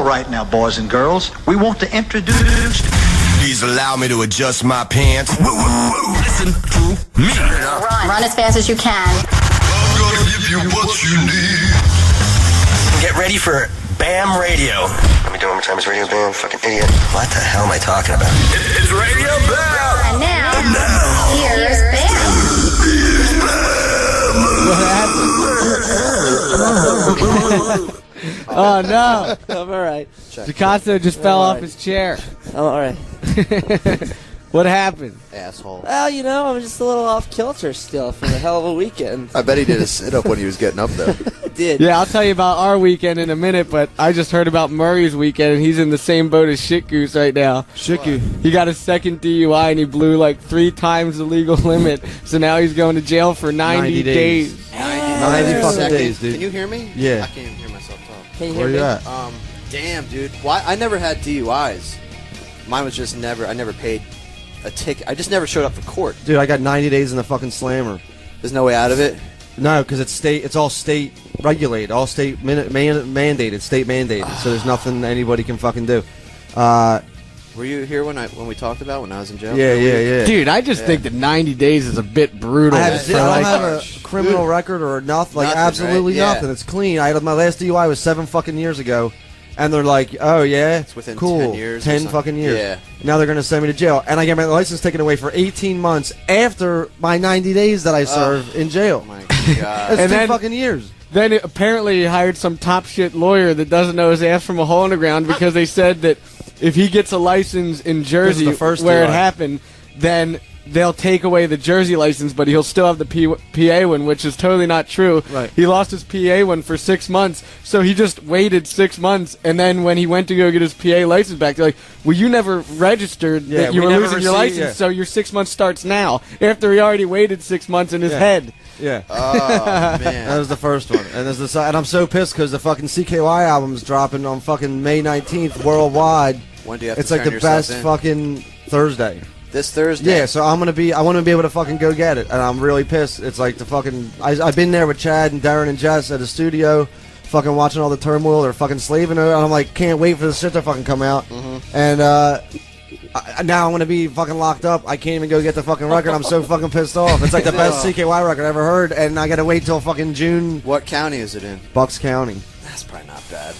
All right now, boys and girls, we want to introduce... Please allow me to adjust my pants. Listen to me. Run as fast as you can. I'm gonna give you what you need. Get ready for Bam Radio. Let me do it one more time. It's Radio Bam. Fucking idiot. What the hell am I talking about? It's Radio Bam. And now, here's Bam. What happened? Oh no! I'm all right. DiCamillo just fell off his chair. I'm all right. What happened? Asshole. Well, you know, I'm just a little off kilter still from a hell of a weekend. I bet he did a sit-up when he was getting up, though. I did. Yeah, I'll tell you about our weekend in a minute, but I just heard about Murray's weekend, and he's in the same boat as Shit Goose right now. Shit Goose. He got his second DUI, and he blew like 3 times the legal limit, so now he's going to jail for 90 days. 90 fucking days, dude. Can you hear me? Yeah. I can't even hear myself talk. Can you Where hear you me? at? Damn, dude. Why? I never had DUIs. Mine was just never. I never paid a ticket. I just never showed up for court. Dude, I got 90 days in the fucking slammer. There's no way out of it. No, because it's all state regulated, all state mandated, state mandated. So there's nothing anybody can fucking do. Were you here when we talked about when I was in jail? Yeah. Dude, I just think that 90 days is a bit brutal. I don't have a criminal record or nothing, like Nothing, absolutely right? Yeah. nothing. It's clean. My last DUI was 7 fucking years ago, and they're like, oh yeah, It's within cool, 10 years or 10 something. fucking years. Yeah. Now they're gonna send me to jail, and I get my license taken away for 18 months after my 90 days that I served in jail. Oh my That's god. And 2 then- fucking years. Then apparently he hired some top shit lawyer that doesn't know his ass from a hole in the ground because they said that if he gets a license in Jersey the first where it DUI. happened, then they'll take away the Jersey license, but he'll still have the PA one, which is totally not true. Right. He lost his PA one for 6 months, so he just waited 6 months, and then when he went to go get his PA license back, they're like, well, you never registered Yeah, that you we were never losing your received- license, yeah. so your 6 months starts now, after he already waited 6 months in his Yeah. head. Yeah. Oh That man. was the first one, and I'm so pissed because the fucking CKY album's dropping on fucking May 19th worldwide. When do you have It's to like turn the yourself best in? fucking Thursday. This Thursday. Yeah, so I want to be able to fucking go get it, and I'm really pissed. It's like the fucking I've been there with Chad and Darren and Jess at the studio, fucking watching all the turmoil. They're fucking slaving over, and I'm like, can't wait for this shit to fucking come out. And now I'm gonna be fucking locked up. I can't even go get the fucking record. I'm so fucking pissed off. It's like the best CKY record I ever heard, and I gotta wait till fucking June. What county is it in? Bucks County. That's probably not bad.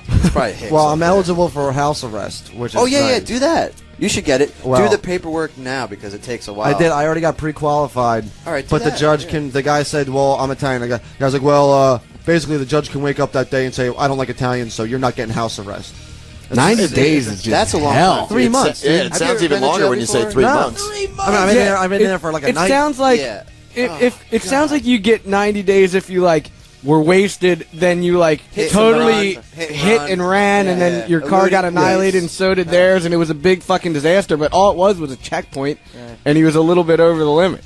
It's probably Hicks. Well, up I'm there. eligible for house arrest, which is Oh yeah, nice. do that. You should get it. Well- do the paperwork now because it takes a while. I did. I already got pre-qualified. All right, do but the that, judge yeah. can. The guy said, "Well, I'm Italian." The guy was like, "Well, basically, the judge can wake up that day and say, I don't like Italians, so you're not getting house arrest." 90 days is just That's a long hell. time. 3 months. Yeah, dude. it Have you sounds ever even been to longer jail when you say before? 3 No. months. I mean, I've been there for like a it night. sounds like Yeah. it sounds like you get 90 days if you like were wasted, then you like Hit totally and run. hit and ran, and then Yeah. your car got Eluding annihilated, police. and so did theirs, and it was a big fucking disaster. But all it was a checkpoint, and he was a little bit over the limit.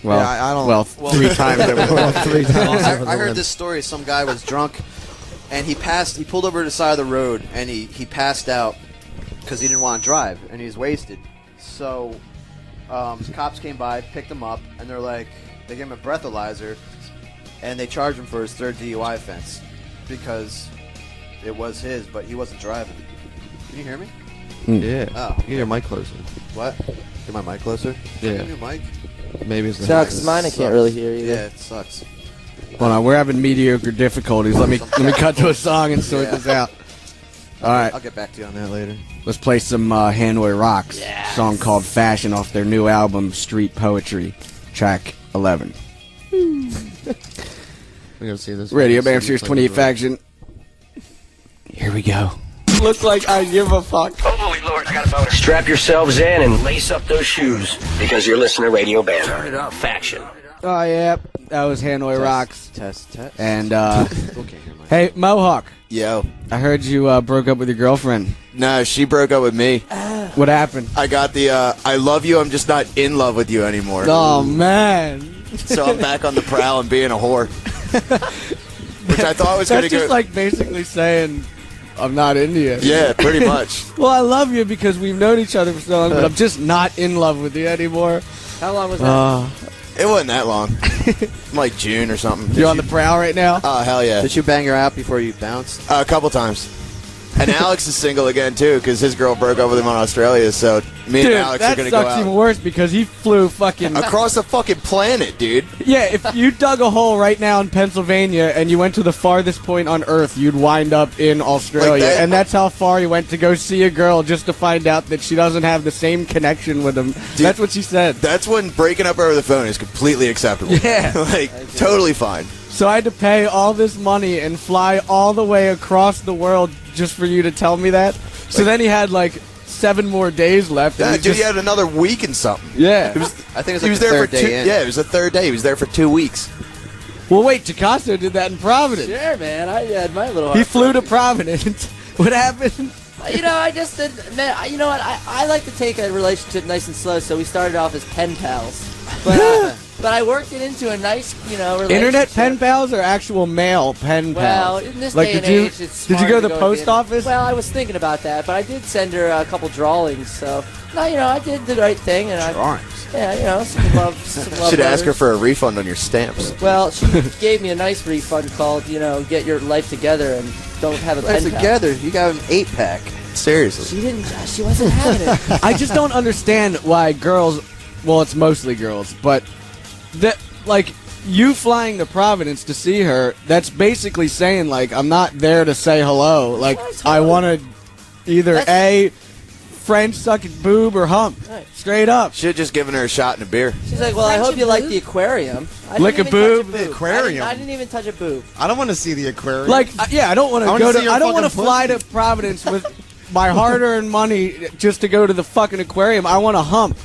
Well, Yeah, I don't- Well, 3 times. Well, 3 times. I heard this story. Some guy was drunk, and he pulled over to the side of the road, and he passed out because he didn't want to drive, and he was wasted. So, cops came by, picked him up, and they gave him a breathalyzer, and they charged him for his 3rd DUI offense because it was his, but he wasn't driving. Can you hear me? Yeah. Oh. Get your mic closer. What? Get my mic closer? Yeah. Get your mic? Maybe it's the Sucks. Mine I can't really hear either. Yeah, it sucks. Hold on, we're having mediocre difficulties. Let me cut to a song and sort Yeah. this out. All right, I'll get back to you on that later. let's play some Hanoi Rocks. Song called Fashion off their new album Street Poetry, track 11. We gotta see this. Radio Bam Series 28 Faction. Here we go. Looks like I give a fuck. Holy Lord, I got a boner. Strap yourselves in and lace up those shoes because you're listening to Radio Bam. Turn it up. Faction. Oh, yeah. That was Hanoi Rocks. Test. And, Okay, here, Mike. hey, Mohawk, Yo. I heard you broke up with your girlfriend. No, she broke up with me. What happened? I got the, I love you, I'm just not in love with you anymore. Oh, man. So I'm back on the prowl and being a whore. Which I thought was going to That's just go... like basically saying, I'm not into you. Yeah, pretty much. Well, I love you because we've known each other for so long, but I'm just not in love with you anymore. How long was that? It wasn't that long. Like June or something. You're on the prowl right now? Oh, hell yeah. Did you bang her out before you bounced? A couple times. And Alex is single again, too, because his girl broke up with him in Australia, so me Dude, and Alex are going to go that sucks even out. worse because he flew fucking... Across the fucking planet, dude. Yeah, if you dug a hole right now in Pennsylvania and you went to the farthest point on Earth, you'd wind up in Australia. Like that? And that's how far he went to go see a girl just to find out that she doesn't have the same connection with him. Dude, that's what she said. That's when breaking up over the phone is completely acceptable. Yeah. Like, totally fine. So I had to pay all this money and fly all the way across the world just for you to tell me that. So then he had like 7 more days left. Yeah, and dude, just, he had another week and something. yeah. I think it was He like was the there third for day 2. in. Yeah, it was the 3rd day. He was there for 2 weeks. Well, wait, Giacomo did that in Providence. Sure, man. I had my little. He flew to Providence. What happened? I just did. Man, you know what? I like to take a relationship nice and slow. So we started off as pen pals, but I worked it into a nice, relationship. Internet pen pals or actual mail pen Well, pals? in this Like, day and did you age, it's did you smart go to the with post the- office? Well, I was thinking about that, but I did send her a couple drawings. So no, I did the right thing, and some love. Some love Should ask her letters. for a refund on your stamps. Well, she gave me a nice refund called, get your life together and don't have a Life pen pal. together. You got an 8-pack. Seriously. She didn't. She wasn't having it. I just don't understand why girls. Well, it's mostly girls, but that like you flying to Providence to see her. That's basically saying like I'm not there to say hello. Like That's I hello. want to either That's- A, French suck it boob or hump. Right. Straight up. Should have just given her a shot in a beer. She's like, well, I hope you like the aquarium. I Lick didn't a even touch boob? boob. Aquarium? I didn't even touch a boob. I don't want to see the aquarium. Like yeah, I don't want I to wanna go see to. your I don't want to fucking fly pussy. to Providence with my hard-earned money just to go to the fucking aquarium. I want to hump.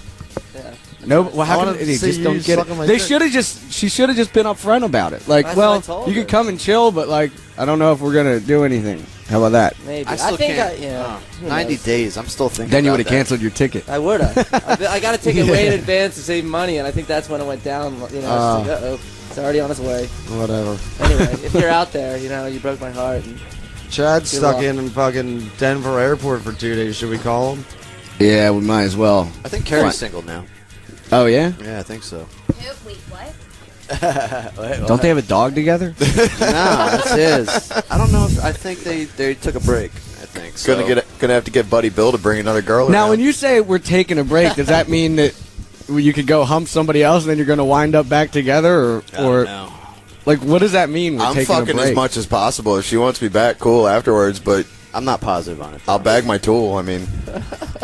Yeah. No, well, how wanna come they see just you don't get sucking my it? They dick. should have just. She should have just been upfront about it. Like, That's what I well, told you her. could come and chill, but like, I don't know if we're gonna do anything. How about that? Maybe. I still think can't. who 90 knows? days. I'm still thinking Then you about would have that. canceled your ticket. I would have. I got a ticket way in advance to save money, and I think that's when it went down. It's like, uh-oh, it's already on its way. Whatever. Anyway, if you're out there, you broke my heart. And Chad's Good stuck luck. in fucking Denver airport for 2 days. Should we call him? Yeah, we might as well. I think Carrie's What? single now. Oh yeah? Yeah, I think so. Wait, what? Don't they have a dog together? No, that's his. I don't know if I think they took a break. I think so. Gonna have to get Buddy Bill to bring another girl Now, around. when you say we're taking a break, does that mean that you could go hump somebody else and then you're going to wind up back together, or No. like what does that mean? We're I'm taking a fucking break? as much as possible. If she wants me back, cool afterwards, but I'm not positive on it. I'll bag my tool. I mean,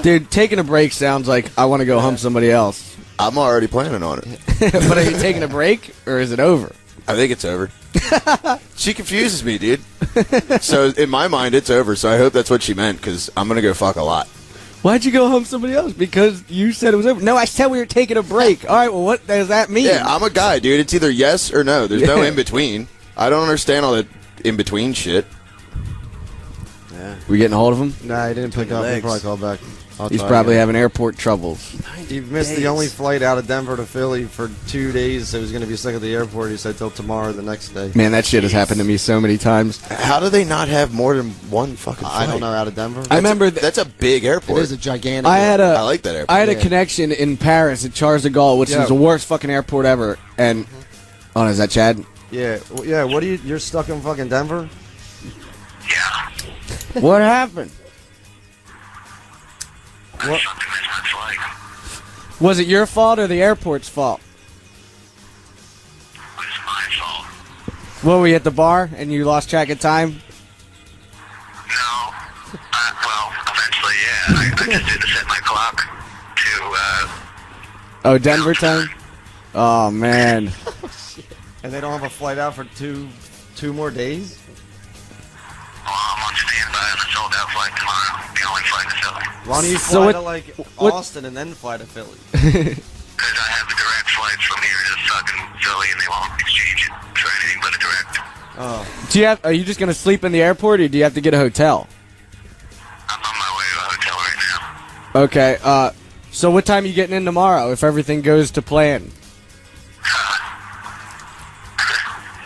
Dude, taking a break sounds like I want to go hump somebody else. I'm already planning on it. But are you taking a break or is it over? I think it's over. She confuses me, dude. So in my mind, it's over. So I hope that's what she meant, because I'm gonna go fuck a lot. Why'd you go hump somebody else? Because you said it was over. No, I said we were taking a break. All right, well, what does that mean? Yeah, I'm a guy, dude. It's either yes or no. There's no in between. I don't understand all that in between shit. Yeah. We getting a hold of him? Nah, he didn't pick up. He'll legs. probably call back. I'll He's try probably again. having airport troubles. He missed the only flight out of Denver to Philly for 2 days. So he was going to be stuck at the airport. He said till tomorrow, the next day. Man, that shit has happened to me so many times. How do they not have more than one fucking flight? I don't know, out of Denver. I remember That's a big it airport. is a gigantic. I had I like that airport. I had a connection in Paris at Charles de Gaulle, which Yeah. is the worst fucking airport ever. And oh, is that Chad? Yeah, yeah. What are you? You're stuck in fucking Denver? What happened? What? Was it your fault or the airport's fault? It's my fault. What, were you at the bar and you lost track of time? No. Well, eventually, yeah. I just didn't set my clock to, Oh, Denver time? Oh, man. And they don't have a flight out for two more days? I'm on standby on a sold-out flight tomorrow. The only flight to Philly. Why don't you So fly what- to like what- Austin and then fly to Philly? Because I have direct flights from here to fucking Philly, and they won't exchange it for anything but a direct. Oh, Are you just going to sleep in the airport or do you have to get a hotel? I'm on my way to a hotel right now. Okay, so what time are you getting in tomorrow if everything goes to plan?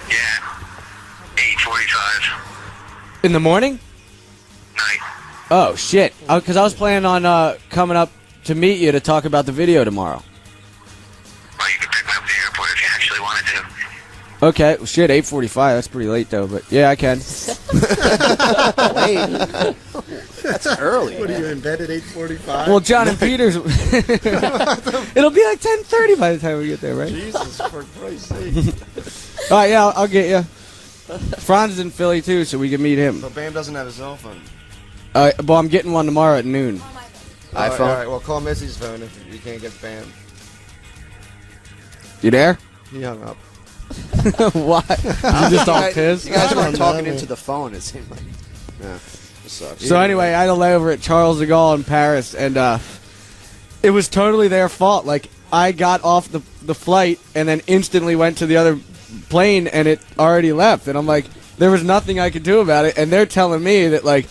Yeah. 8:45. In the morning? Night. Oh, shit. Because I was planning on coming up to meet you to talk about the video tomorrow. Well, you can pick me up at the airport if you actually wanted to. Okay, well, shit, 8:45. That's pretty late, though. But yeah, I can. wait. That's early. What are you in bed at 8:45? Well, John and Peter's. It'll be like 10:30 by the time we get there, right? Jesus, for Christ's sake. All right, yeah, I'll get you. Frantz is in Philly too, so we can meet him. But Bam doesn't have a cell phone. Well, I'm getting one tomorrow at noon. iPhone. All right, well, call Missy's phone if you can't get Bam. You there? He hung up. Why? You just all pissed? You guys I weren't don't talking know, into man. the phone, it seemed like. Yeah, it sucks. So anyway, I had a layover at Charles de Gaulle in Paris, and it was totally their fault. Like, I got off the flight and then instantly went to the other plane, and it already left. And I'm like, there was nothing I could do about it. And they're telling me that, like,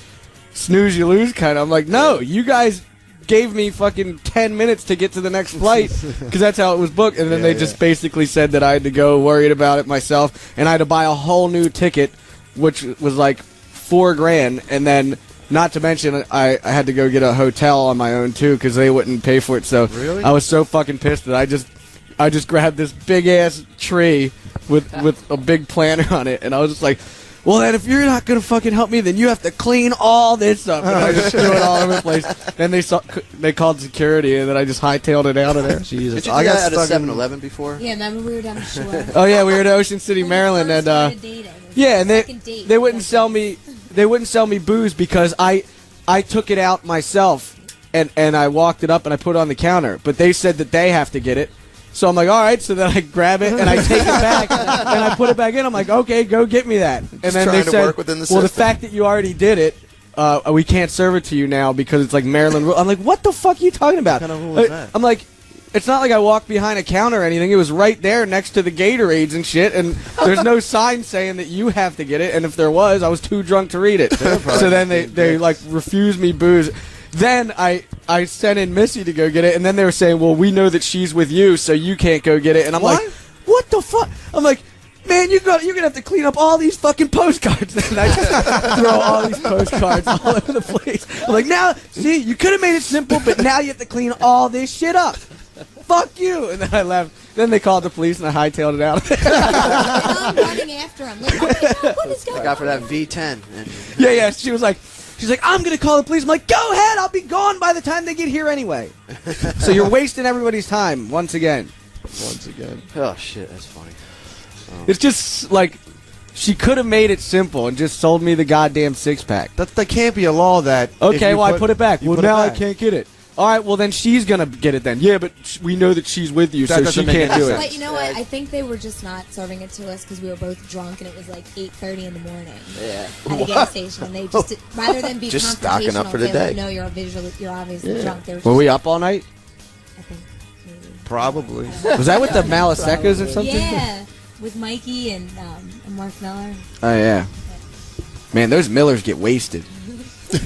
snooze you lose kind of. I'm like, no, you guys gave me fucking 10 minutes to get to the next flight because that's how it was booked. And then they just basically said that I had to go, worried about it myself, and I had to buy a whole new ticket, which was like $4,000. And then, not to mention, I had to go get a hotel on my own too because they wouldn't pay for it. So Really? I was so fucking pissed that I just grabbed this big ass tree with a big planter on it, and I was just like, well, then if you're not going to fucking help me, then you have to clean all this up. And I just threw it all over the place. Then they called security, and then I just hightailed it out of there. Jesus. Did you do that at a 7-Eleven before? Yeah, remember we were down the shore. Oh, yeah, we were in Ocean City, Maryland. And yeah, and they wouldn't sell me booze because I took it out myself, and I walked it up, and I put it on the counter. But they said that they have to get it. So I'm like, all right. So then I grab it and I take it back and I put it back in. I'm like, okay, go get me that. And then they said, work within the well, the system. fact that you already did it, we can't serve it to you now because it's like Maryland rule. I'm like, what the fuck are you talking about? What kind of rule is that? I'm like, it's not like I walked behind a counter or anything. It was right there next to the Gatorades and shit. And there's no sign saying that you have to get it. And if there was, I was too drunk to read it. So then they like refused me booze. Then I sent in Missy to go get it, and then they were saying, well, we know that she's with you, so you can't go get it. And I'm like, what the fuck? I'm like, man, you're going to have to clean up all these fucking postcards. And I just throw all these postcards all over the place. I'm like, now, see, you could have made it simple, but now you have to clean all this shit up. Fuck you. And then I left. Then they called the police, and I hightailed it out. I'm running after him. Like, oh my God, what is going I on? got for that V10. And Yeah, she was like, I'm going to call the police. I'm like, go ahead. I'll be gone by the time they get here anyway. So you're wasting everybody's time once again. oh, shit, that's funny. It's just like she could have made it simple and just sold me the goddamn six-pack. That can't be a law that... Okay, well, I put it back. you Well, put it now I back. can't get it. All right, well, then she's going to get it then. Yeah, but we know that she's with you, That so doesn't she make can't any do sense. But it. you know what? I think they were just not serving it to us because we were both drunk and it was like 8:30 in the morning Yeah. at the gas station. And they just, rather than be Just stocking up confrontational, for the say, day. like, no, you're obviously drunk. They were, Were we up all night? I think, maybe. Probably. Was that with the Malasecas or something? Yeah, with Mikey and Mark Miller. Oh, yeah. Man, those Millers get wasted. Dude,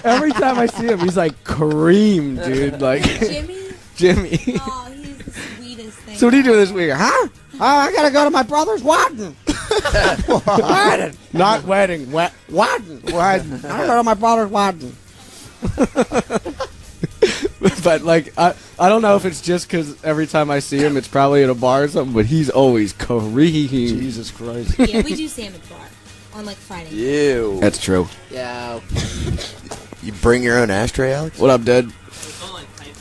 every time I see him, he's like cream, dude. Like Jimmy? Jimmy. Oh, he's the sweetest thing. So what do you do this week? Huh? Oh, I gotta go to my brother's wedding. Wedding. Not wedding. Wedding. Wedding. I gotta go to my brother's wedding. But like, I don't know if it's just because every time I see him, it's probably at a bar or something. But he's always cream. Jesus Christ. Yeah, we do see him at the bar on like Friday. Ew. That's true. Yeah. You bring your own ashtray, Alex? What up, Dad?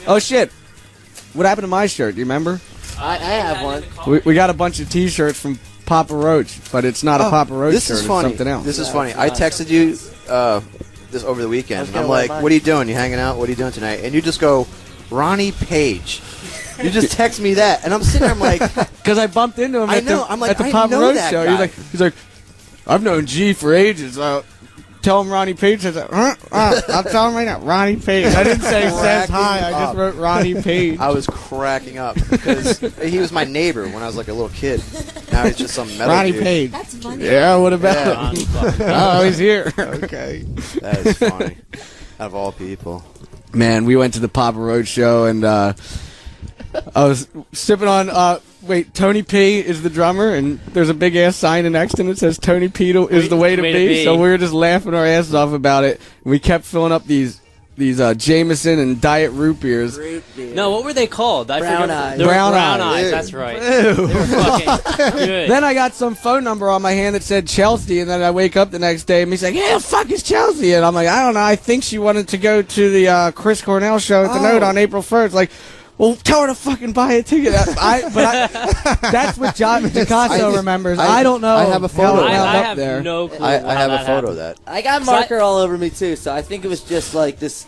Oh shit! What happened to my shirt? Do you remember? I have one. We got a bunch of T-shirts from Papa Roach, but it's not a Papa Roach This shirt. is funny. It's something else. This is funny. I texted you this over the weekend. And I'm like, what are you doing? You hanging out? What are you doing tonight? And you just go, Ronnie Page. You just text me that. And I'm sitting there, I'm like... Because I bumped into him I at know. the, I'm like, at the I Papa know Roach that show. guy. He's like, I've known G for ages. Tell him Ronnie Page says, I'll tell him right now, Ronnie Page. I didn't say says hi. I just wrote Ronnie Page. I was cracking up because he was my neighbor when I was like a little kid. Now he's just some metal Ronnie dude. Page. That's funny. Yeah, what about him? Oh, he's here. Okay. That is funny. Out of all people. Man, we went to the Papa Roach show, and I was sipping on... wait, Tony P is the drummer, and there's a big-ass sign next to him that says Tony P is the way to be. So we were just laughing our asses off about it. And we kept filling up these these Jameson and Diet root beers. No, what were they called? I Brown forget. eyes. They were Brown brown eyes. eyes. That's right. Ew. They were fucking good. Then I got some phone number on my hand that said Chelsea, and then I wake up the next day and he's like, "Yeah, fuck is Chelsea?" And I'm like, "I don't know. I think she wanted to go to the Chris Cornell show at the Note on April 1st." Like, well, tell her to fucking buy a ticket. That's what John DiCamillo remembers. I don't know. I have a photo. how it wound I up have there. no clue. I how have a that photo of happened. that. I got marker all over me too, so I think it was just like this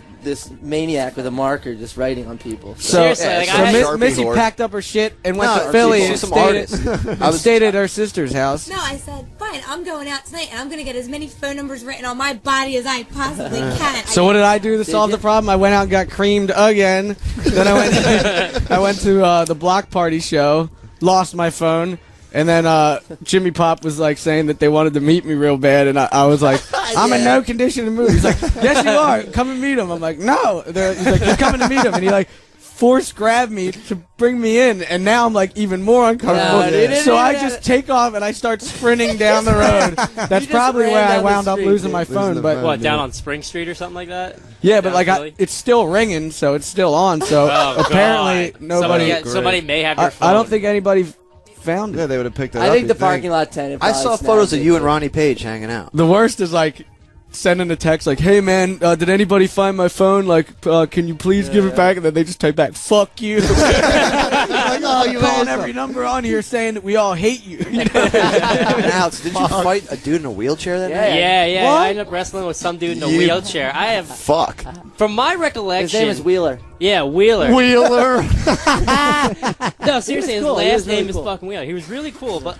maniac with a marker just writing on people. So, Seriously, like, so I had- Missy Sharpie packed up her shit and went No, to Philly she's and some stayed artist. stayed at her sister's house. No, I said, fine, I'm going out tonight and I'm going to get as many phone numbers written on my body as I possibly can. So what did I do to solve the problem? I went out and got creamed again. Then I went to the block party show, lost my phone, and then Jimmy Pop was like saying that they wanted to meet me real bad, and I was like, I'm in no condition to move. He's like, yes you are, come and meet him. I'm like, no. He's like, you're coming to meet him, and he like force grabbed me to bring me in, and now I'm like even more uncomfortable. So I just take off and I start sprinting down the road. That's probably where I wound up losing my phone. But What, down on Spring Street or something like that? yeah, but Down like Philly? it's still ringing, so it's still on. So apparently God. nobody. Somebody may have your phone. I don't think anybody found it. Yeah, they would have picked it I up. think the you'd parking lot tenant. I probably saw snagged photos of it. you and Ronnie Page hanging out. The worst is like sending a text like, "Hey man, did anybody find my phone? Like, can you please give it back?" And then they just type back, "Fuck you." Like, oh, you calling every number on here saying that we all hate you. You know? Now, did you fight a dude in a wheelchair that night? Yeah. What? I ended up wrestling with some dude in a wheelchair. I have, Fuck. from my recollection. His name is Wheeler. Yeah, Wheeler. Wheeler. No, seriously, his cool. He last was really name is cool. fucking Wheeler. He was really cool, but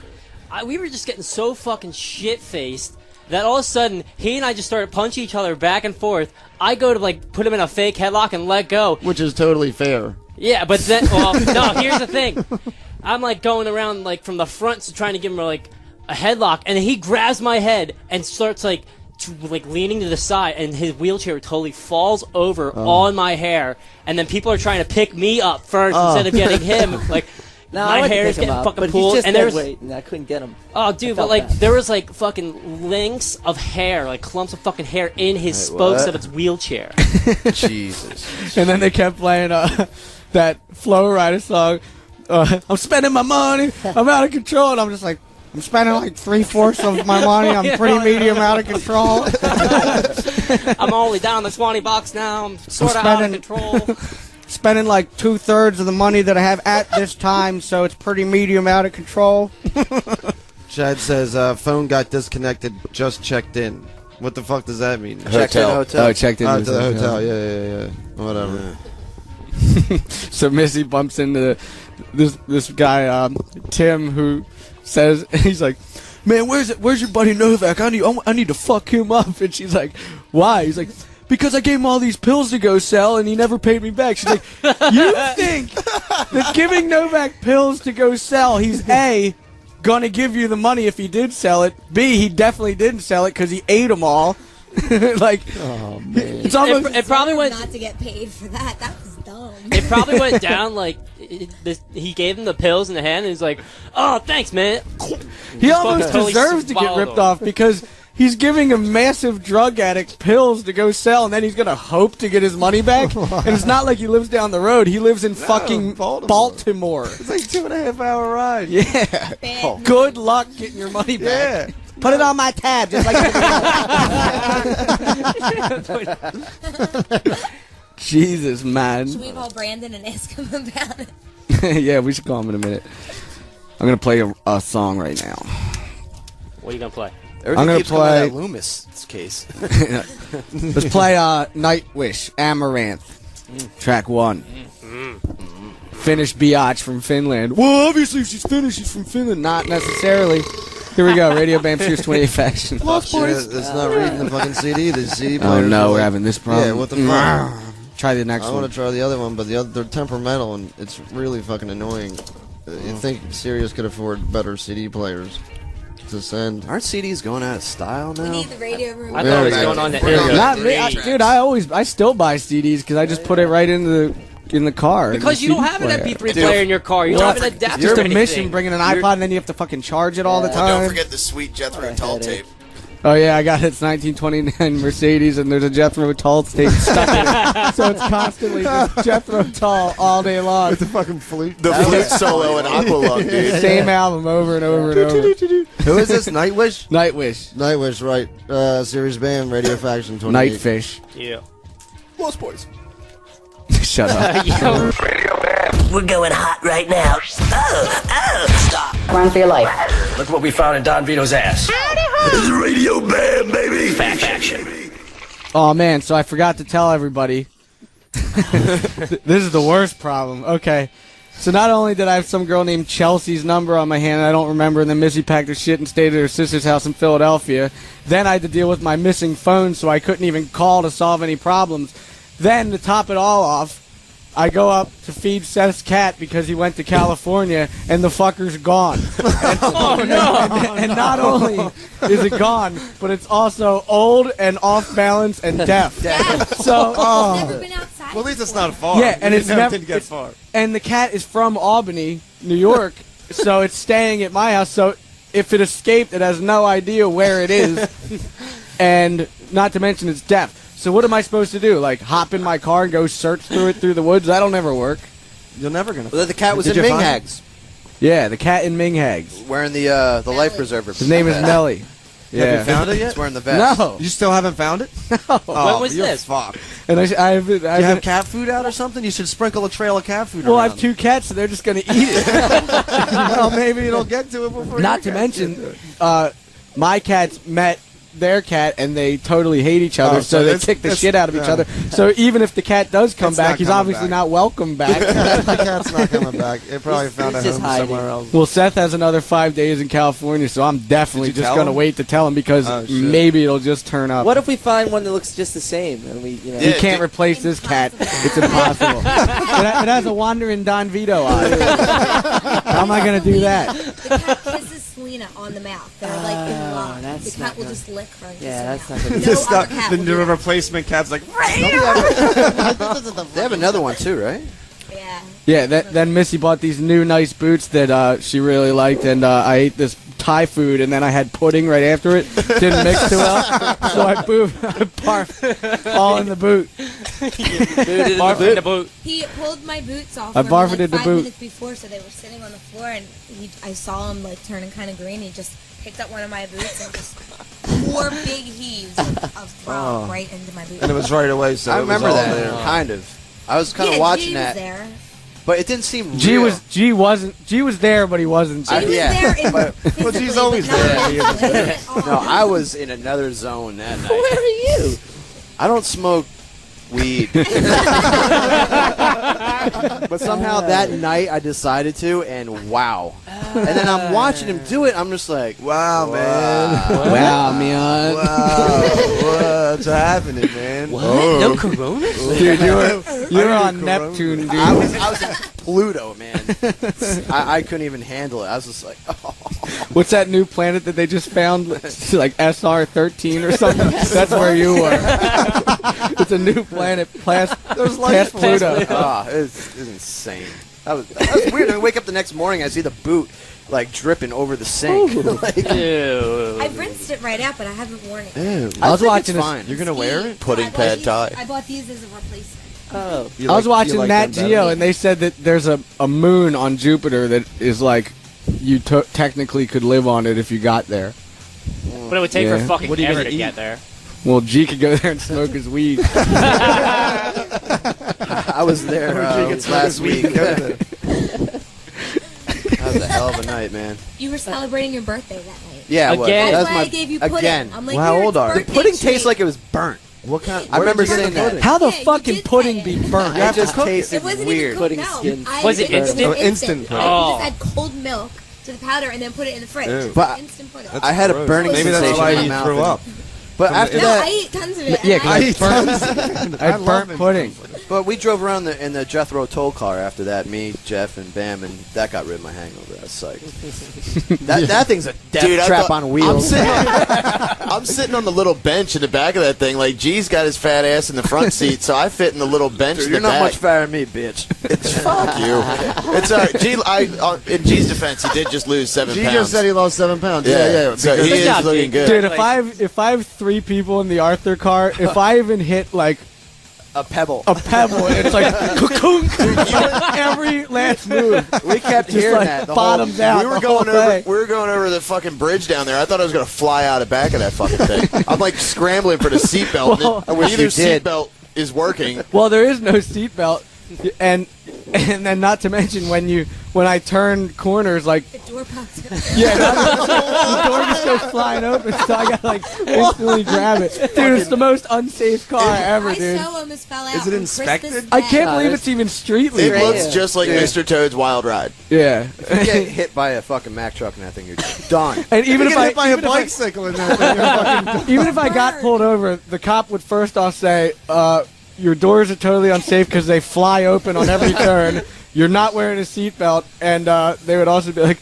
we were just getting so fucking shit-faced that all of a sudden, he and I just started punching each other back and forth. I go to, like, put him in a fake headlock and let go. Which is totally fair. Yeah, but then, well, no, here's the thing. I'm, like, going around, like, from the front to trying to give him, like, a headlock, and then he grabs my head and starts, like, leaning to the side, and his wheelchair totally falls over on my hair, and then people are trying to pick me up first instead of getting him. Like, No, my I went to hair is pick him getting up, fucking but pulled, he's just and dead there's weight, and I couldn't get him. oh, dude, but felt like bad. there was like fucking links of hair, like clumps of fucking hair in his spokes what? of its wheelchair. Jesus. And then they kept playing that Flow Rider song. I'm spending my money. I'm out of control. And I'm just like, I'm spending like 3/4 of my money. I'm pretty medium out of control. I'm only down the 20 bucks now. I'm sort of out of spending- control. Spending like 2/3 of the money that I have at this time, so it's pretty medium out of control. Chad says, phone got disconnected, just checked in. What the fuck does that mean? Checked in hotel. Oh, checked in Oh, to the hotel. Yeah. Whatever. So Missy bumps into this guy Tim, who says, he's like, "Man, where's your buddy Novak? I need to fuck him up." And she's like, "Why?" He's like, "Because I gave him all these pills to go sell and he never paid me back." She's like, "You think that giving Novak pills to go sell, he's A, gonna give you the money if he did sell it, B, he definitely didn't sell it because he ate them all." Like, oh man, it's almost It probably went. Not to get paid for that. That was dumb. It probably went down like he gave him the pills in the hand, and he's like, "Oh, thanks, man." he almost totally deserves to get swallowed ripped him. off because he's giving a massive drug addict pills to go sell, and then he's gonna hope to get his money back. And it's not like he lives down the road; he lives in fucking Baltimore. It's like 2.5 hour ride. Yeah. Bad. Good luck getting your money back. Yeah. Put it on my tab, just like. Jesus, man. Should we call Brandon and ask him about it? Yeah, we should call him in a minute. I'm gonna play a song right now. What are you gonna play? Everything I'm gonna keeps coming out play- of Loomis' case. Let's play Nightwish, Amaranth, track 1. Finnish biatch from Finland. Well, obviously if she's Finnish, she's from Finland. Not necessarily. Here we go, Radio Bam Series 28 Faction. Shit, it's not reading the fucking CD. The CD Oh players no, are we're like- having this problem. Yeah, what the fuck? Try the next I one. want to try the other one, but they're temperamental and it's really fucking annoying. You think Sirius could afford better CD players to send? Aren't CDs going out of style We now? need the radio room. I thought it was going on to Area Not me, 3. dude. I still buy CDs because I just put it right in the car. in Because the you don't CD have an player. MP3 player in your car. You don't have an adapter. Just or a mission anything. bringing an iPod, and then you have to fucking charge it all the Oh, time. don't forget the sweet Jethro Tull tape. Oh yeah, I got it's 1929 Mercedes, and there's a Jethro Tull tape stuck in it, so it's constantly just Jethro Tull all day long. With the fucking flute. The flute solo in Aqualung, dude. Same album over and over and over. Who is this? Nightwish? Nightwish. Nightwish, right. Sirius Band, Radio Faction 28. Nightfish. Yeah. Lost Boys. Shut up. We're going hot right now. Oh, stop. Run for your life. Look what we found in Don Vito's ass. This is Radio Bam, baby. Faction. Oh man, so I forgot to tell everybody. This is the worst problem. Okay. So not only did I have some girl named Chelsea's number on my hand I don't remember, and then Missy packed her shit and stayed at her sister's house in Philadelphia. Then I had to deal with my missing phone, so I couldn't even call to solve any problems. Then, to top it all off, I go up to feed Seth's cat because he went to California, and the fucker's gone. And not only is it gone, but it's also old and off balance and deaf. So, Never been outside. Well, at least it's not far. yeah, and it's never to get far. And the cat is from Albany, New York, so it's staying at my house. So if it escaped, it has no idea where it is, and not to mention it's deaf. So what am I supposed to do? Like hop in my car and go search through it through the woods? That'll never work. You're never gonna. Well, the cat was Did in you find Minghags, Yeah, the cat in Minghags. wearing the life preserver. His name is Nelly. Have Yeah. you found it yet? He's wearing the vest. No. You still haven't found it? No. Oh, When was you're this? fucked. And I Do you have cat food out or something? You should sprinkle a trail of cat food well, I around. have 2 cats, so they're just going to eat it. Well, maybe you'll get to it before Not to your cats get mention, to it. my cats met their cat, and they totally hate each other, Oh, so so they that's- kick the that's- shit out of each yeah. other. So even if the cat does come It's back, not he's coming obviously back. not welcome back. The cat's not coming back. It probably found a he's just home hiding. somewhere else. Well, Seth has another 5 days in California, so I'm definitely Did you just tell going to him? wait to tell him because Oh, shit. maybe it'll just turn up. What if we find one that looks just the same and we, You can't replace this cat. It's impossible. It has a wandering Don Vito eye. How am I going to do that? The cat kisses Selena on the mouth. They're like in love. that's The not cat will good. just lick her. And Yeah, kiss that's her not mouth. good. No other cat will do that. replacement cat's like, They have another one too, right? Yeah. Yeah, then Missy bought these new nice boots that she really liked, and I ate this Thai food, and then I had pudding right after it. Didn't mix too well, so I barfed all in the boot. Barf in the boot. He pulled my boots off. I for me, barfed like in the 5 boot. minutes before, so they were sitting on the floor, and I saw him like turning kind of green. He just picked up one of my boots and just 4 big heaves of throw right into my boot. and it was right away. So I it was remember all that, there. kind of. I was kind of Yeah, watching G that, was there. but it didn't seem G real. was there, but he wasn't. G was yeah, there in but- physically, Well, G's always but not there. mentally at all. No, I was in another zone that night. Where are you? I don't smoke weed. But somehow that night I decided to, and wow. And then I'm watching him do it, I'm just like, Wow, man. Wow, man. Wow. What's happening, man? No corona? Dude, you're on Neptune, dude. I was in Pluto, man. I couldn't even handle it. I was just like, oh. What's that new planet that they just found? It's like SR13 or something? That's where you were. It's a new planet past Pluto. Ah, it's insane. That was weird. I wake up the next morning, I see the boot like dripping over the sink. Like, Ew. I rinsed it right out, but I haven't worn it. I was think watching it's this. fine. You're gonna wear it? Pudding pad tie. I bought these as a replacement. Oh. I was watching Nat Geo, and they said that there's a moon on Jupiter that is like you technically could live on it if you got there. But it would take Yeah. for fucking What are you ever gonna to eat? get there. Well, G could go there and smoke his weed. I was there last week. That was a hell of a night, man. You were celebrating your birthday that night. Yeah, it was. Again? That That's was why my I gave you pudding. again. I'm like, Well, how here, old it's are you? birthday Pudding treat. tastes like it was burnt. What kind? I where remember did you get saying the that. pudding? How the Yeah, you fucking did pudding say be it. burnt? It just tasted It wasn't weird. even cooked, Pudding no. skin. Was it did instant? Instant pudding. I Oh. just add cold milk to the powder and then put it in the fridge. Ew. But Instant pudding. I had a burning Maybe sensation that's why in my you mouth. threw up. But after no, that, I ate tons of it. Yeah, and 'cause I- I burnt, I love burnt it. pudding. But we drove around in the Jethro Tull car after that. Me, Jeff, and Bam, and that got rid of my hangover. That's psyched. that thing's a death trap on wheels. I'm sitting on the little bench in the back of that thing. Like, G's got his fat ass in the front seat, so I fit in the little bench Dude, in you're the not back. much fatter than me, bitch. Fuck you. It's all right. G, in G's defense, he did just lose 7 G pounds. just said he lost 7 pounds. Yeah. So he is job, looking good. Dude, if I have 3 people in the Arthur car, if I even hit like A pebble. it's like cocoon. Every last move. We kept Just hearing like that. The bottoms out. We were going over the fucking bridge down there. I thought I was going to fly out of back of that fucking thing. I'm like scrambling for the seatbelt. Well, I wish Neither you did. seatbelt is working. Well, there is no seatbelt, and then not to mention when I turn corners, like The door pops up. the door just goes flying open, so I gotta like instantly grab it. Dude, it's the most unsafe car ever, I dude. so almost fell out. Is it on inspected? Christmas I Day. can't believe it's even street It legal. looks just like Mr. Toad's Wild Ride. Yeah, If you get hit by a fucking Mack truck and that thing, you're done. and even if You get I hit by a even if I- bicycle in that thing, you're fucking- even if I got pulled over, the cop would first off say, your doors are totally unsafe because they fly open on every turn. You're not wearing a seatbelt. And they would also be like,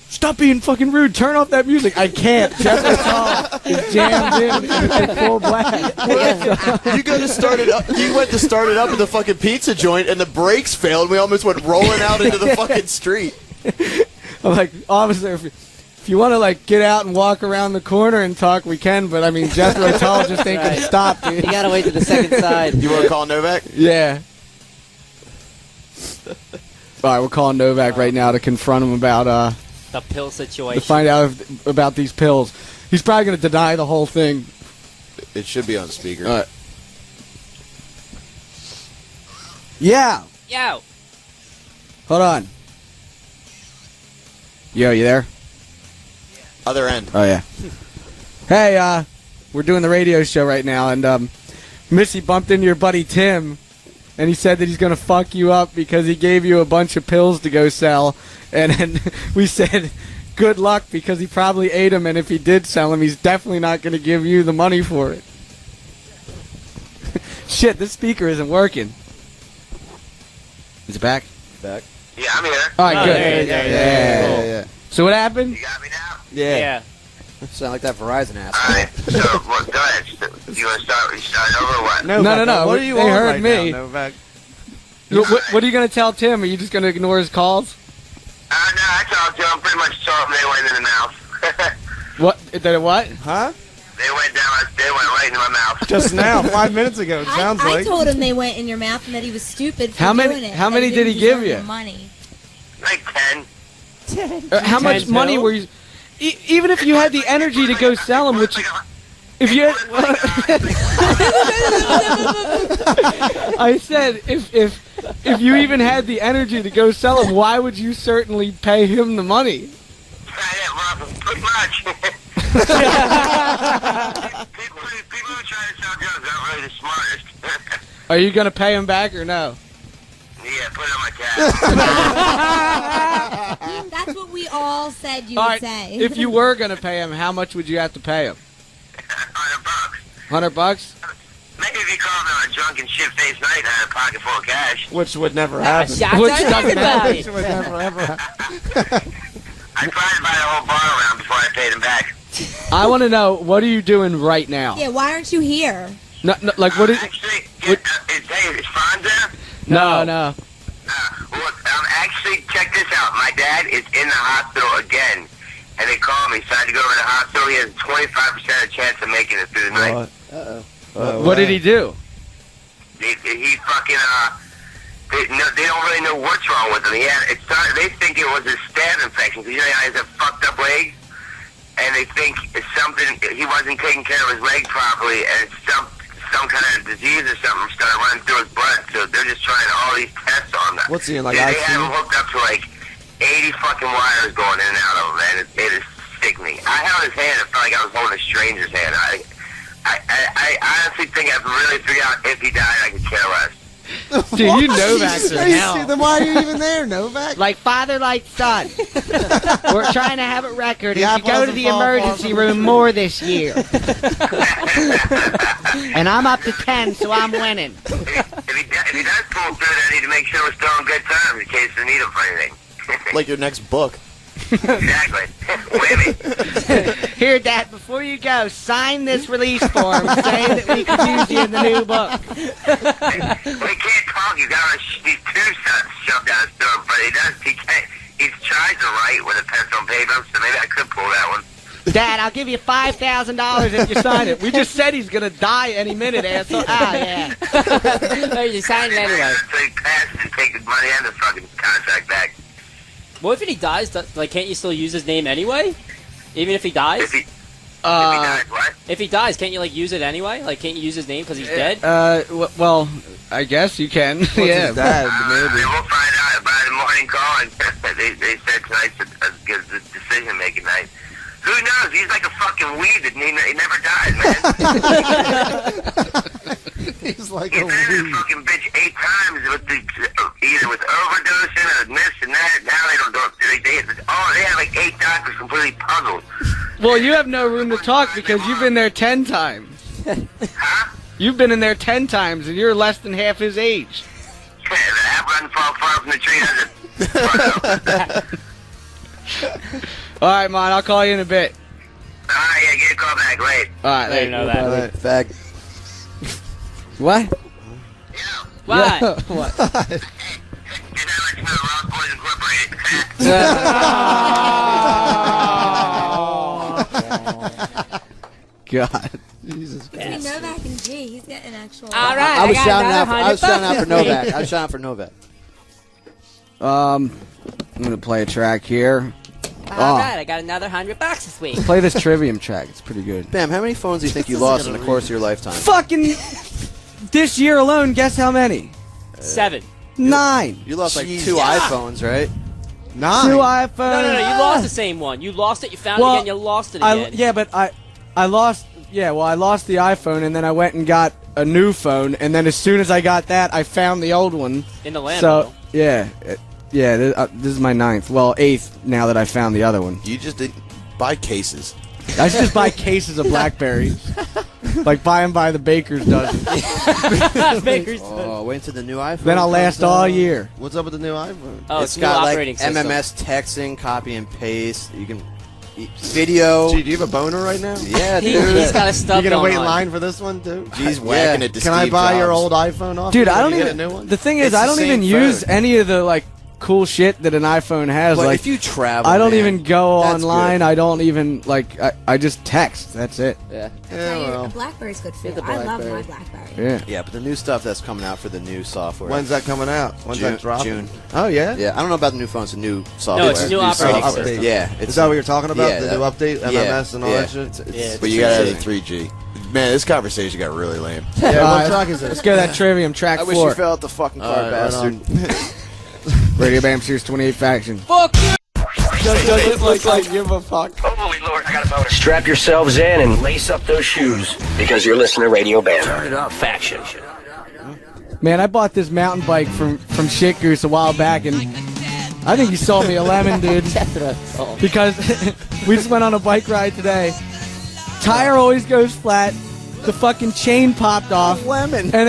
stop being fucking rude. Turn off that music. I can't. Jethro Tull is jammed in and it's full blast. You go to start it up. You went to start it up at the fucking pizza joint, and the brakes failed. And we almost went rolling out into the fucking street. I'm like, officer, if you want to like get out and walk around the corner and talk, we can. But I mean, Jethro Tull just ain't gonna Right. stop, dude. You gotta wait to the second side. You want to call Novak? Yeah. All right, we're calling Novak right now to confront him about The pill to situation. find out about these pills. He's probably going to deny the whole thing. It should be on speaker. All right. Yeah. Yo. Hold on. Yo, you there? Other end. Oh yeah. Hey, we're doing the radio show right now, and Missy bumped into your buddy Tim, and he said that he's gonna fuck you up because he gave you a bunch of pills to go sell, and then we said good luck because he probably ate them, and if he did sell them, he's definitely not gonna give you the money for it. Shit, this speaker isn't working. Is it back? Back. Yeah, I'm here. All right, Oh, good. there you go. Yeah. So what happened? You got me now? Yeah. Sound like that Verizon ass. All right. So, well, go ahead. You want to start over or what? No. What are you They on heard right me. now, Novak? What are you gonna tell Tim? Are you just gonna ignore his calls? No, I talked to him. Pretty much saw them. They went in the mouth. What? Did it what? Huh? They went right into my mouth. Just now, 5 minutes ago. It sounds I like. told him they went in your mouth and that he was stupid for How many- doing it. how that many did he didn't give deserve you? the Money. Like 10. How much 10 money pills? were you? Even if you had the energy to go sell them, which if you had, I said if you even had the energy to go sell them, why would you certainly pay him the money? Pretty much. People who try to sell drugs aren't really the smartest. Are you gonna pay him back or no? Yeah, put it on my tab. That's what we all said you All would right. say. If you were gonna pay him, how much would you have to pay him? $100. $100? Maybe if you called me on a drunken shit-faced night and had a pocket full of cash. Which would never happen. Shots Which on doesn't everybody. Which would never ever happen. I'd probably buy the whole bar around before I paid him back. I want to know, what are you doing right now? yeah, why aren't you here? No, like what is? Actually, what- is Frantz there? No. Well, actually, check this out. My dad is in the hospital again, and they called me, so I had to go over to the hospital. He has a 25% chance of making it through the night. What did he do? He fucking, they don't really know what's wrong with him. They think it was a staph infection, because you know he has a fucked up leg, and they think it's something, he wasn't taking care of his leg properly, and it's some kind of disease or something started running through his blood, so they're just trying all these tests on that. What's he in, like They ICU? have him hooked up to like 80 fucking wires going in and out of him, man. It is sickening. I held his hand, it felt like I was holding a stranger's hand. I honestly think I've really figured out if he died, I could care less. Dude, you Novak's in hell. Then why are you even there, Novak? Like father, like son. We're trying to have a record. The If you apple go to doesn't the fall far emergency from room more this year. And I'm up to 10, so I'm winning. If he does pull through, then I need to make sure we're still on good terms in case we need him for anything. Like your next book. Exactly. Whammy. Here, Dad, before you go, sign this release form saying that we can use you in the new book. Well, he can't talk. He's got these two sons shoved down his throat, but he tries to write with a pencil and paper, so maybe I could pull that one. Dad, I'll give you $5,000 if you sign it. We just said he's gonna die any minute, asshole. Ah, yeah. Oh, you signed it anyway. So he passes and take the money and the fucking contract back. What if he dies? Like, can't you still use his name anyway? Even if he dies? If he dies, what? If he dies, can't you, like, use it anyway? Like, can't you use his name because he's dead? Well, I guess you can. What's Yeah. his dad, maybe. We'll find out by the morning call, and they said tonight's the decision-making night. Who knows? He's like a fucking weed that he never dies, man. He's like He's a been in this weed. fucking bitch 8 times with either with overdosing or this and that. Now they don't do it. They have like 8 doctors completely puzzled. Well, you have no room to talk because you've been there 10 times. Huh? You've been in there 10 times, and you're less than half his age. The apple doesn't fall far from the tree, does it? All right, man, I'll call you in a bit. Alright, yeah, get a call back late. All right, I didn't know that. Fag. What? What? Yeah, what? Did I let you know Rock Boys Incorporated? God. Jesus Christ. Between Novak and G, he's getting actual. All right, I was got shouting another out. I was shouting out for $100 Novak. I was shouting out for Novak. I'm gonna play a track here. All right, I got another $100 this week. Play this Trivium track. It's pretty good. Bam, how many phones do you think you lost in the course of your lifetime? Fucking this year alone, guess how many? 7. 9. You lost like 2 iPhones, right? 9. 2 iPhones. No, you lost the same one. You lost it, you found it again, you lost it again. Yeah, but I lost. Yeah, well, I lost the iPhone, and then I went and got a new phone, and then as soon as I got that, I found the old one. In the Lambo. So yeah, this is my 9th. Well, 8th now that I found the other one. You just didn't buy cases. I should just buy cases of Blackberries, like buy them by the baker's dozen. Baker's Oh, wait until the new iPhone. Then I'll last comes out. all year. What's up with the new iPhone? Oh, It's it's got new like operating system. MMS texting, copy and paste. You can video. Gee, do you have a boner right now? Yeah, He's dude. got a stub You gonna going wait in on. line for this one too? G's whacking it to Can I Steve buy your Jobs. old iPhone off? Dude, you I when don't you even. get a new one? The thing is, It's I the don't same even use phone. any of the like cool shit that an iPhone has. But like if you travel, I don't man, even go that's online. good. I don't even like. I just text. That's it. Yeah. A Blackberry's good for you. Get the I love my Blackberry. Blackberry. Yeah. Yeah, but the new stuff that's coming out for the new software. When's that coming out? When's June, that dropping? June. Oh yeah. Yeah, I don't know about the new phones. The new software. No, it's new operating update. system. Yeah, it's Is that what you're talking about? Yeah, the that- new update, MMS, and all yeah. that shit. Yeah, But you got to have the 3G. Man, this conversation got really lame. Yeah, what track is it? Let's go to that Trivium track I wish 4. you fell out the fucking car, right bastard. Radio Bam Series 28 Faction. Fuck you! Doesn't look like give a fuck. Holy Lord, I got a boner. Strap yourselves in and lace up those shoes because you're listening to Radio Bam. Turn it up, Faction. Man, I bought this mountain bike from Shit Goose a while back, and I think he sold me a lemon, dude. Because we just went on a bike ride today. Tire always goes flat. The fucking chain popped off. Lemon. And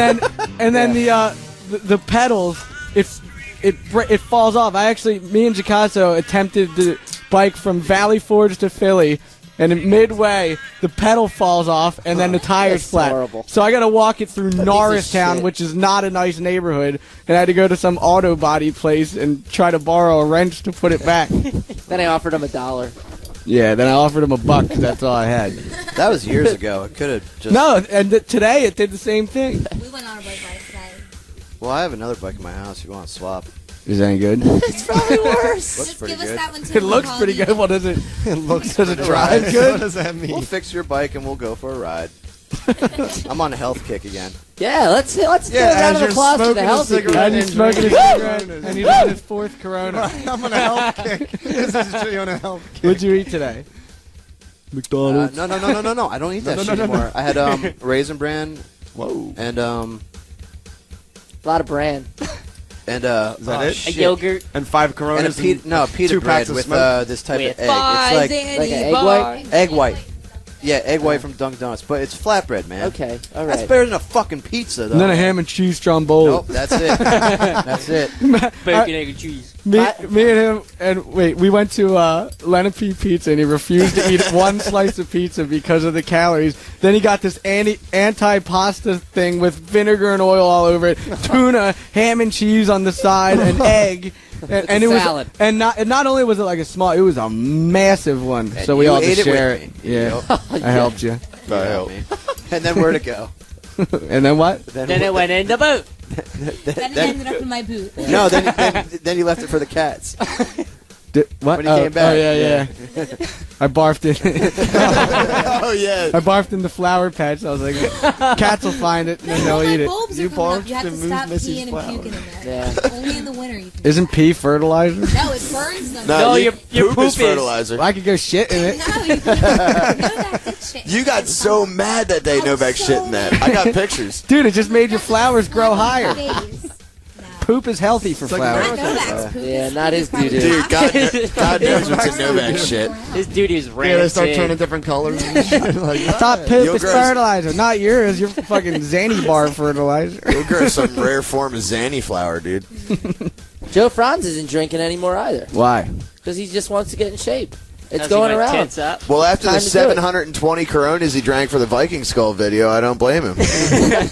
then the pedals, it falls off. Me and Giacasso attempted to bike from Valley Forge to Philly, and midway the pedal falls off, and then the tire's That's flat. horrible. So I got to walk it through piece of Norristown, shit. which is not a nice neighborhood, and I had to go to some auto body place and try to borrow a wrench to put it back. Then I offered him $1. Yeah, then I offered him $1 'cause that's all I had. That was years ago. It could have just. No, and today it did the same thing. We went on a bike ride today. Well, I have another bike in my house. You want to swap? Is that any good? It's probably worse. Looks Just pretty give us good. that one too. It looks pretty good. What is it? It looks. Does it drive What good? does that mean? We'll fix your bike and we'll go for a ride. I'm on a health kick again. Yeah, let's do a round as of you're applause for the smoking a healthy cigarette guy. And he's smoking his cigarette, and he's on his 4th Corona. I'm on a health kick. This is you on a health kick. What'd you eat today? McDonald's. No. I don't eat that no, shit no, no. anymore. I had Raisin Bran Whoa. and A lot of bran. And Is that it? A yogurt. And 5 Coronas. and pita 2 bread packs of with smoke? this type With of egg. Like an egg white? Egg white. Yeah, egg white from Dunkin' Donuts, but it's flatbread, man. Okay, all That's right. better than a fucking pizza, though. And then a ham and cheese stromboli. Nope, that's it. That's it. Bacon, egg, and cheese. Me and him, and we went to Lenape Pizza, and he refused to eat one slice of pizza because of the calories. Then he got this anti-pasta thing with vinegar and oil all over it, tuna, ham and cheese on the side, and egg. And it was, salad. and not only was it like a small, it was a massive one. And so we you all ate just it with share me. it. Yeah, I helped you. You helped me. And then where'd it go? And then what? Then it went in the boot. Then it ended up in my boot. No, then you left it for the cats. What? When he came back. Oh yeah. I barfed in. Oh yeah. I barfed in the flower patch. I was like, cats will find it and then they'll eat it. Bulbs are coming up. You have to stop peeing and puking in there. Yeah. Only in the winter you can. Isn't pee fertilizer? No, it burns them. No, your poop poop is fertilizer. Well, I could go shit in it. No, you can't. No, that's shit. You got so mad that day Novak shit in that. I got pictures. Dude, it just made your flowers grow higher. Days. Poop is healthy for I flowers. know that's poop. Yeah, not his doo-doo. Dude, God knows what's in Novak shit. His duty is rancid. Yeah, they start turning different colors. And shit. Like, I thought poop You'll is grow- fertilizer, not yours. You're fucking Zanny bar fertilizer. You'll grow some rare form of Zanny flower, dude. Joe Franz isn't drinking anymore either Why? because he just wants to get in shape. It's How's he going gonna around. tense up? Well, after Time the to do it. 720 Coronas he drank for the Viking Skull video, I don't blame him. He said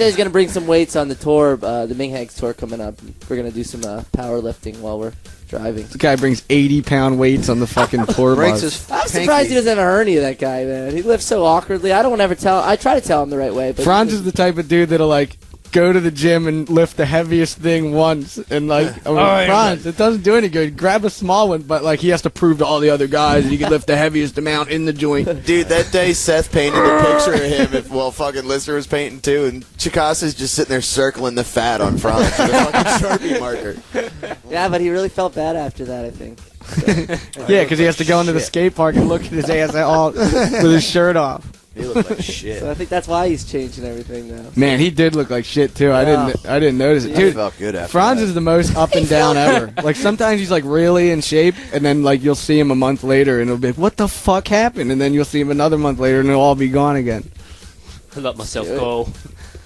he's going to bring some weights on the tour, the Ming Hags tour coming up. We're going to do some powerlifting while we're driving. This guy brings 80-pound weights on the fucking tour Breaks bus. his I'm surprised pinky. he doesn't have a hernia, that guy, man. He lives so awkwardly. I don't ever tell. I try to tell him the right way. But Franz is the type of dude that'll like go to the gym and lift the heaviest thing once, and like, Franz, it doesn't do any good. Grab a small one, but like he has to prove to all the other guys that he can lift the heaviest amount in the joint. Dude, that day Seth painted a picture of him, while fucking Lister was painting too, and Chikasa's just sitting there circling the fat on Franz with a fucking Sharpie marker. Yeah, but he really felt bad after that, I think. Yeah, because he has to go into the skate park and look at his ass all with his shirt off. He looked like shit. So I think that's why he's changing everything now. Man, he did look like shit too. I didn't notice it. I Dude, felt good after Franz that. is the most up and down ever. Like sometimes he's like really in shape, and then like you'll see him a month later, and it'll be like, what the fuck happened? And then you'll see him another month later, and it'll all be gone again. I let myself Good. go.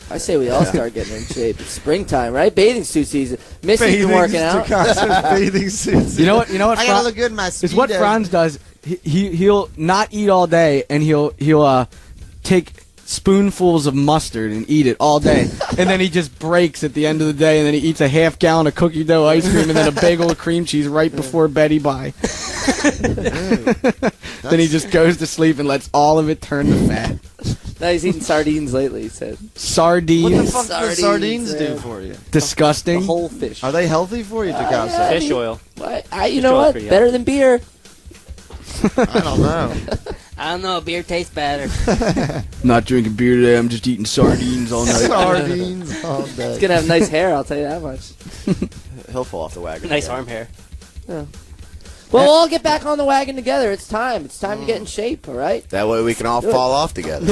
I say we all start getting in shape. It's springtime, right? Bathing suit season. Missy's been working out. bathing suits. You know what? I gotta look good in my It's what Speedo. Franz does. He'll not eat all day, and he'll take spoonfuls of mustard and eat it all day, and then he just breaks at the end of the day, and then he eats a half gallon of cookie dough ice cream and then a bagel of cream cheese right before bed he buy. Then he just goes to sleep and lets all of it turn to fat. No, he's eating sardines lately, he said. Sardines. What the fuck do sardines do man. for you? Disgusting. The whole fish. Are they healthy for you, Chikasa? yeah. Fish oil. What? You Fish know oil's what? pretty Better than beer. I don't know. I don't know. Beer tastes better. I'm not drinking beer today. I'm just eating sardines all night. Sardines all day. He's gonna have nice hair, I'll tell you that much. He'll fall off the wagon. Nice arm hair. Yeah. Well, we'll all get back on the wagon together. It's time. It's time to get in shape, all right? That way we can all fall off together.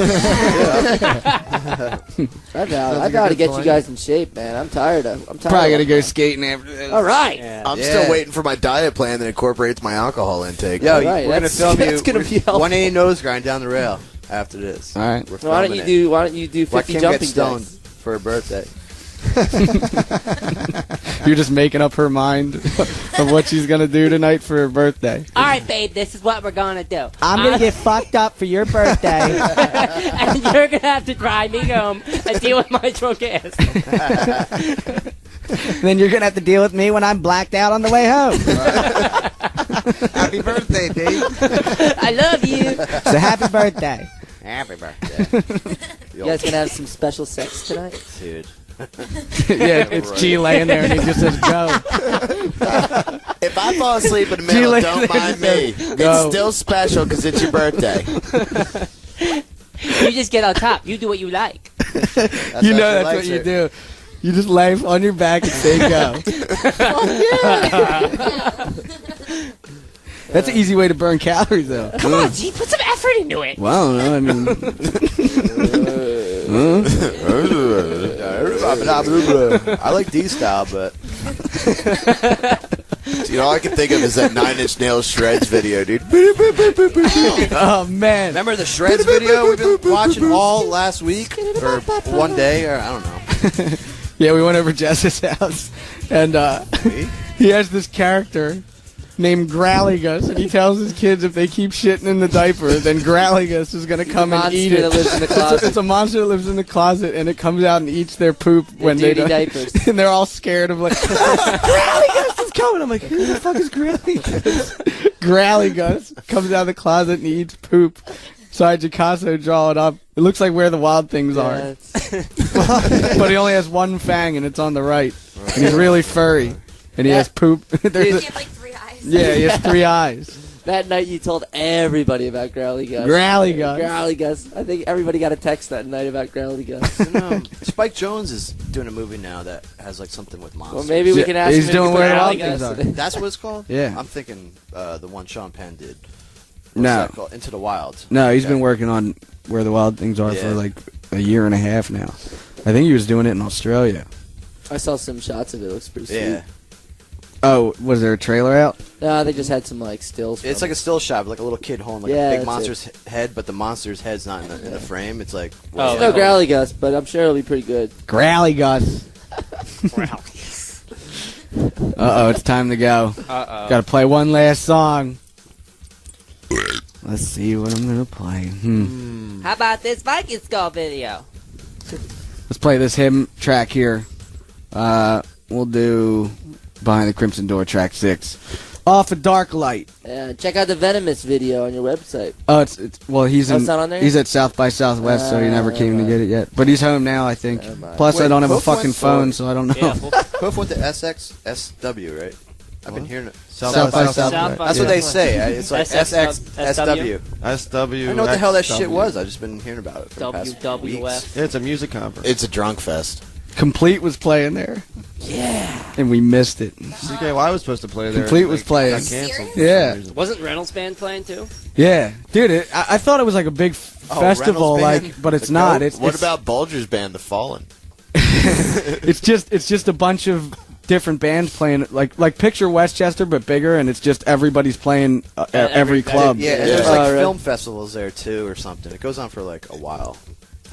I vow to get you guys in shape, man. I'm tired. Probably gotta go skating after this. All right. Yeah. I'm still waiting for my diet plan that incorporates my alcohol intake. Yo, All right, we're gonna that's- film you. that's gonna be helpful. 180 nose grind down the rail after this. All right. We're Why don't filming you do Why 50 Kim jumping get stoned jacks? for her birthday? You're just making up her mind of what she's gonna do tonight for her birthday. All right, babe. This is what we're gonna do. I'm gonna get fucked up for your birthday. And you're gonna have to drive me home and deal with my drunk ass. Then you're gonna have to deal with me when I'm blacked out on the way home. Happy birthday, babe. I love you. So happy birthday. Happy birthday. You guys gonna have some special sex tonight? Dude. Yeah, it's G laying there and he just says go. If I fall asleep in the She middle, lays don't there mind and me. says, "Go." It's still special because it's your birthday. You just get on top. You do what you like. You know that's what you do. You just lay on your back and say go. That's an easy way to burn calories, though. Come on, G. Put some effort into it. Well, I don't know. I mean, I like D-style, but all I can think of is that Nine Inch Nails Shreds video, dude. Oh man! Remember the Shreds video we've been watching all last week or one day, or I don't know. Yeah, we went over Jess's house, and he has this character named Growli, and he tells his kids if they keep shitting in the diaper, then Growli is going to come and eat it. That lives in the closet. It's a monster that lives in the closet, and it comes out and eats their poop when they don't. Diapers. And they're all scared of like, Growli is coming. I'm like, who the fuck is Growli? Growli comes out of the closet and he eats poop. So I had Gicasso draw it up. It looks like where the wild things are. But he only has one fang, and it's on the right. And he's really furry. And he has poop. He has like 3 eyes. Yeah, he has 3 eyes. That night you told everybody about Growli Gus. Growli Gus. Growli Gus. I think everybody got a text that night about Growli Gus. Spike Jonze is doing a movie now that has like something with monsters. Well, maybe we can ask He's him doing if Where the Growli Wild Gus. Things Are. That's what it's called? Yeah. I'm thinking the one Sean Penn did. What's No. that called? Into the Wild. No, he's been working on Where the Wild Things Are for like a year and a half now. I think he was doing it in Australia. I saw some shots of it. It looks pretty sweet. Yeah. Oh, was there a trailer out? No, they just had some like stills. It's like a still shot, like a little kid holding like Yeah, a big that's monster's head, but the monster's head's not in the frame. It's like no Growli Gus, but I'm sure it'll be pretty good. Growli Gus. Uh-oh, it's time to go. Uh-oh. Gotta play one last song. Let's see what I'm gonna play. How about this Viking Skull video? Let's play this hymn track here. We'll do Behind the Crimson Door, track 6. Off a Dark Light. Check out the Venomous video on your website. Oh, well, he's it's not on there he's at South by Southwest, so he never came to get it yet. But he's home now, I think. Plus, Wait, I don't have a Hoof fucking went phone, so I don't know. Yeah, Hoof went to SXSW, right? I've been hearing it. South by Southwest. That's what they say. It's like SXSW. SW. I know what the hell that shit was. I've just been hearing about it for the past WWF. weeks. Yeah, it's a music conference. It's a drunk fest. Complete was playing there. Yeah. And we missed it. CKY was supposed to play there. Complete was playing. Got canceled. Yeah. Wasn't Reynolds Band playing too? Yeah. Dude, I thought it was like a big festival, Reynolds but it's not. What about Bulger's band, The Fallen? It's just a bunch of different bands playing, like picture Westchester but bigger, and it's just everybody's playing every club. Yeah, and there's like film festivals there too or something. It goes on for like a while.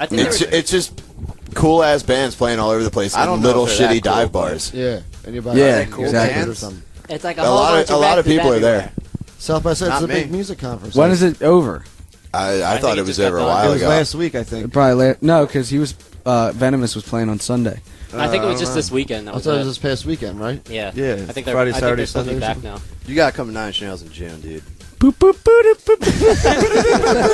I think it's just cool ass bands playing all over the place I in don't know little if they're shitty that cool, dive but- bars. Yeah. Yeah, exactly. Or something. It's like A lot of people are there. South by Southwest. Not It's a me. big music conference. When is it over? I thought think it it was just over a got while It was ago. last week, I think. Probably no, because he was Venomous was playing on Sunday. I think it was just don't this know. weekend. That I was thought it was it. this past weekend, right? Yeah. Yeah. I think they're Friday, I think Saturday, they're supposed to be Sunday or back now. You gotta come to Nine Inch Nails in June, dude. Boop, boop, boop, boop, boop.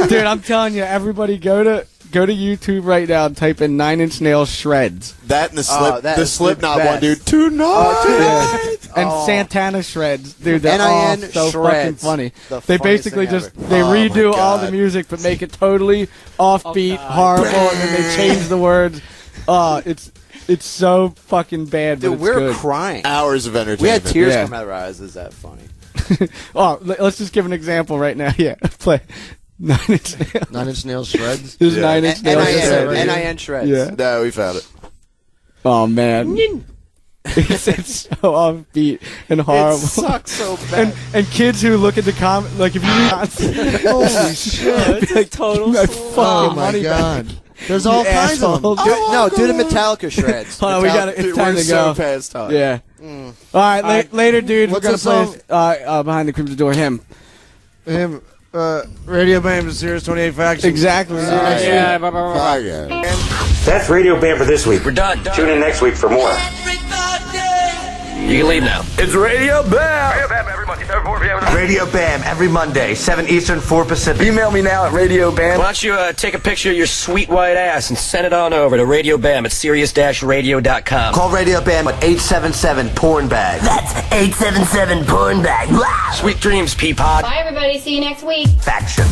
Dude, I'm telling you, everybody go to YouTube right now and type in 9 Inch Nails Shreds. That and that the is Slipknot the one, best. dude. Tonight. And Santana Shreds. Dude, they're all NIN so fucking Shreds. funny. The They funniest basically thing just ever. they Oh, my redo all the God. music but make it totally offbeat, horrible, and then they change the words. Oh, it's so fucking bad, but Dude, it's we're good. crying. Hours of entertainment. We had tears Yeah. come out of our eyes. Is that funny? Oh, let's just give an example right now. Yeah, play 9 Inch Nails. 9 Inch Nails Shreds. This is 9 Inch Nails. NIN Shreds. Yeah. No, we found it. Oh man. It's so offbeat and horrible. It sucks so bad. And kids who look at the comment, like if you read, holy shit, It's like total. my slop. fucking Oh my money god. back. There's all You kinds of them. asshole. No, do the Metallica Shreds. Hold on, we got it. It's Dude, time we're to go. so past time. Yeah. All right, later, dude. What's we're the gonna song? play Behind the Crimson Door him. Him, Radio Bam, the Sirius 28 faction. Exactly. Yeah, blah, blah, blah. Bye, guys. That's Radio Bam for this week. We're done. Tune in next week for more. You can leave now. It's Radio Bam. Radio Bam every Monday, 7 4 p.m. Radio Bam every Monday, 7 Eastern, 4 Pacific. Email me now at Radio Bam. Why don't you take a picture of your sweet white ass and send it on over to Radio Bam at Sirius-Radio.com. Call Radio Bam at 877 Porn Bag. That's 877 Porn Bag. Sweet dreams, Peapod. Bye, everybody. See you next week. Faction.